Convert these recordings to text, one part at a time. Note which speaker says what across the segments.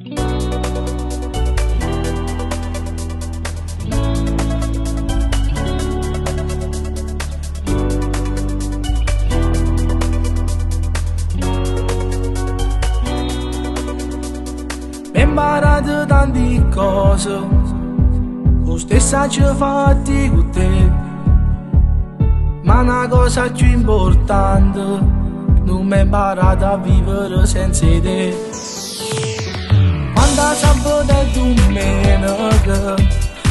Speaker 1: Mi imparato tante cose, lo stesso ci fatti con te, ma una cosa più importante, non mi ho imparato a vivere senza te. Quando sabato e domenica,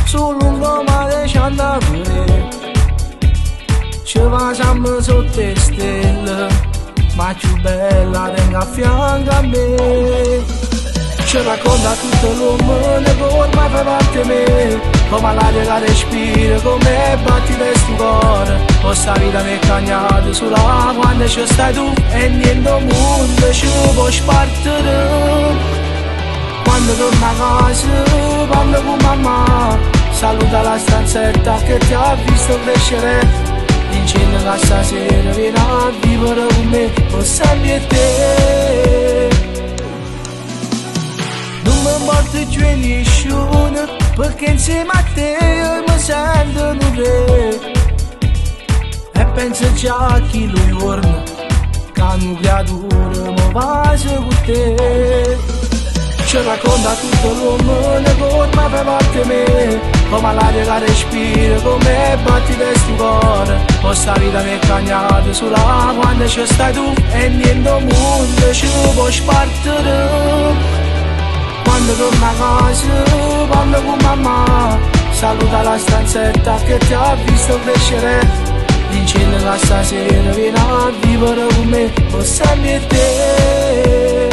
Speaker 1: sul lungomare ci andiamo, ci facciamo sotto le stelle, ma più bella tengo a fianco a me. Ci racconta tutto l'uomo che ormai fa parte di me, come l'aria che respira, come batti questo cuore. Questa vita mi è cagnata sulla quando ci stai tu e niente al mondo ci può spartire. Quando torno a casa parlo con mamma, saluta la stanzetta che ti ha visto crescere. Dicendo che stasera vieni a vivere con me, con sempre te. Non mi importa più nessuno, perché insieme a te io mi sento un re. E penso già a chi lo giorno, che una creatura mi va con te. Ci racconta tutto l'uomo che ormai fa parte di me, come l'aria che respira, come batti questo cuore. Questa vita mi è cagnata sulla quando ci stai tu e niente al mondo ci può spartire. Quando torno a casa parlo con mamma, saluta la stanzetta che ti ha visto crescere. Dicendo che stasera vieni a vivere con me, con sempre te.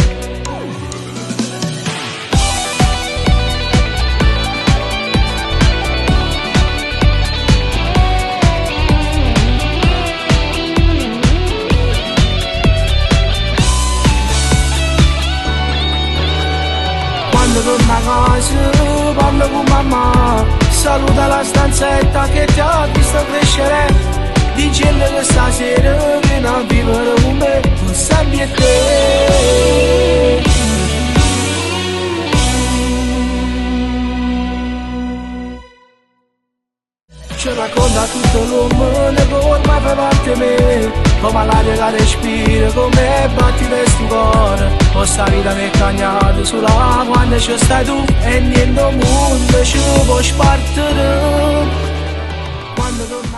Speaker 1: Quando torno a casa parlo con mamma, saluta la stanzetta che ti ha visto crescere. Dicendo che stasera vieni a vivere con me, con sempre te. Ci racconta tutto l'uomo che ormai fa parte di me, come l'aria che respira, come batti questo cuore. Questa vita mi è cagnata sulla quando ci stai tu e niente al mondo ci può spartire. Quando torno